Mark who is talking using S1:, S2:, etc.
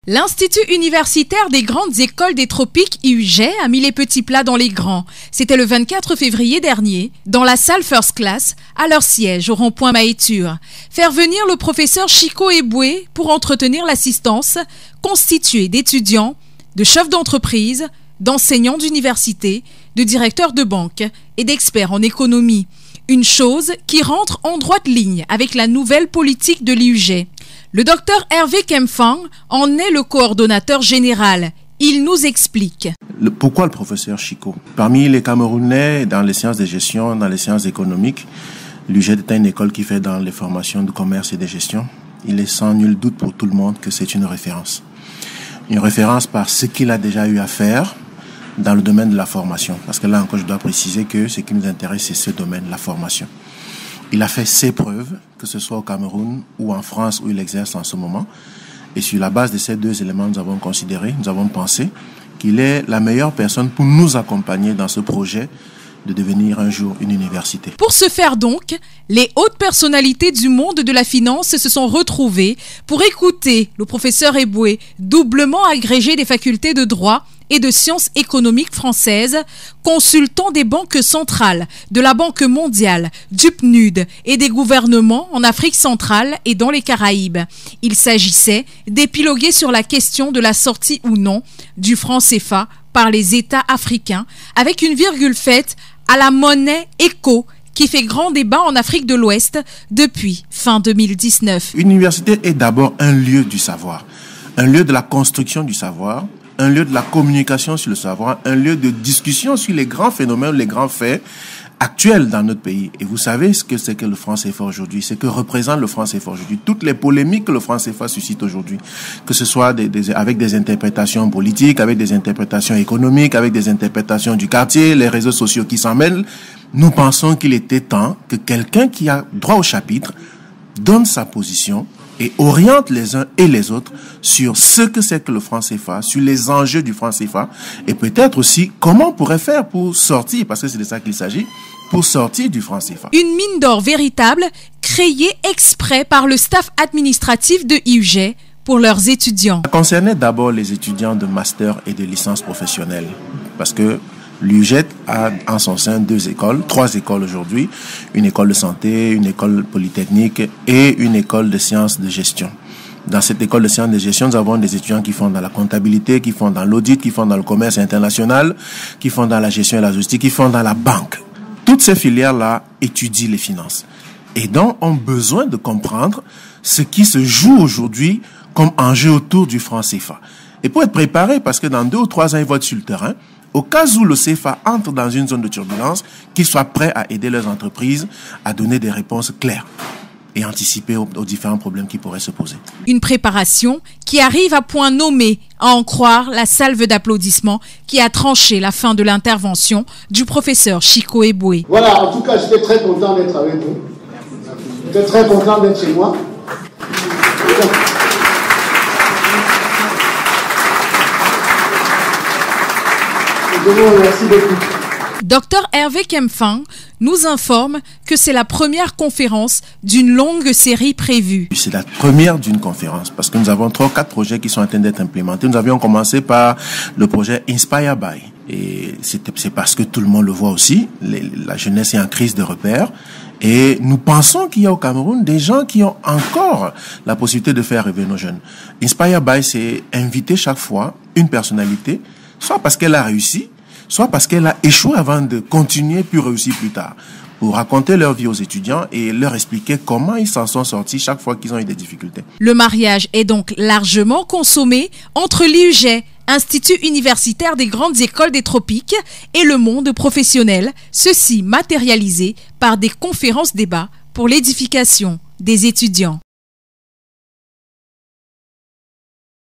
S1: L'Institut universitaire des grandes écoles des tropiques IUG a mis les petits plats dans les grands. C'était le 24 février dernier, dans la salle First Class, à leur siège au rond-point Mahéture. Faire venir le professeur Chico Eboué pour entretenir l'assistance, constituée d'étudiants, de chefs d'entreprise, d'enseignants d'université, de directeurs de banque et d'experts en économie. Une chose qui rentre en droite ligne avec la nouvelle politique de l'IUG. Le docteur Hervé Kempfang en est le coordonnateur général. Il nous explique.
S2: Pourquoi le professeur Chico? Parmi les Camerounais, dans les sciences de gestion, dans les sciences économiques, l'IUG est une école qui fait dans les formations de commerce et de gestion. Il est sans nul doute pour tout le monde que c'est une référence. Une référence par ce qu'il a déjà eu à faire dans le domaine de la formation. Parce que là encore, je dois préciser que ce qui nous intéresse, c'est ce domaine, la formation. Il a fait ses preuves, que ce soit au Cameroun ou en France où il exerce en ce moment. Et sur la base de ces deux éléments, nous avons considéré, nous avons pensé qu'il est la meilleure personne pour nous accompagner dans ce projet de devenir un jour une université.
S1: Pour ce faire donc, les hautes personnalités du monde de la finance se sont retrouvées pour écouter le professeur Eboué, doublement agrégé des facultés de droit et de sciences économiques françaises, consultant des banques centrales, de la Banque mondiale, du PNUD et des gouvernements en Afrique centrale et dans les Caraïbes. Il s'agissait d'épiloguer sur la question de la sortie ou non du franc CFA par les États africains, avec une virgule faite à la monnaie éco qui fait grand débat en Afrique de l'Ouest depuis fin 2019.
S2: Une université est d'abord un lieu du savoir, un lieu de la construction du savoir, un lieu de la communication sur le savoir, un lieu de discussion sur les grands phénomènes, les grands faits actuels dans notre pays. Et vous savez ce que c'est que le franc CFA aujourd'hui, c'est que représente le franc CFA aujourd'hui. Toutes les polémiques que le franc CFA suscite aujourd'hui, que ce soit avec des interprétations politiques, avec des interprétations économiques, avec des interprétations du quartier, les réseaux sociaux qui s'en mêlent, nous pensons qu'il était temps que quelqu'un qui a droit au chapitre donne sa position et oriente les uns et les autres sur ce que c'est que le franc CFA, sur les enjeux du franc CFA, et peut-être aussi comment on pourrait faire pour sortir, parce que c'est de ça qu'il s'agit, pour sortir du franc CFA.
S1: Une mine d'or véritable, créée exprès par le staff administratif de IUG pour leurs étudiants.
S2: Ça concernait d'abord les étudiants de master et de licence professionnelle, parce que l'IUG a en son sein trois écoles aujourd'hui, une école de santé, une école polytechnique et une école de sciences de gestion. Dans cette école de sciences de gestion, nous avons des étudiants qui font dans la comptabilité, qui font dans l'audit, qui font dans le commerce international, qui font dans la gestion et la logistique, qui font dans la banque. Toutes ces filières-là étudient les finances et donc ont besoin de comprendre ce qui se joue aujourd'hui comme enjeu autour du franc CFA. Et pour être préparé, parce que dans 2 ou 3 ans, ils vont être sur le terrain, au cas où le CFA entre dans une zone de turbulence, qu'ils soient prêts à aider leurs entreprises à donner des réponses claires et anticiper aux différents problèmes qui pourraient se poser.
S1: Une préparation qui arrive à point nommé, à en croire la salve d'applaudissements qui a tranché la fin de l'intervention du professeur Chico Eboué.
S3: Voilà, en tout cas, j'étais très content d'être avec vous. J'étais très content d'être chez moi. Je vous remercie beaucoup.
S1: Docteur Hervé Kempfang nous informe que c'est la première conférence d'une longue série prévue.
S2: C'est la première d'une conférence parce que nous avons 3 ou 4 projets qui sont en train d'être implémentés. Nous avions commencé par le projet Inspire By. Et c'est parce que tout le monde le voit aussi. La jeunesse est en crise de repères. Et nous pensons qu'il y a au Cameroun des gens qui ont encore la possibilité de faire rêver nos jeunes. Inspire By, c'est inviter chaque fois une personnalité, soit parce qu'elle a réussi, soit parce qu'elle a échoué avant de continuer puis réussir plus tard, pour raconter leur vie aux étudiants et leur expliquer comment ils s'en sont sortis chaque fois qu'ils ont eu des difficultés.
S1: Le mariage est donc largement consommé entre l'IUG, Institut universitaire des grandes écoles des tropiques, et le monde professionnel, ceci matérialisé par des conférences-débats pour l'édification des étudiants.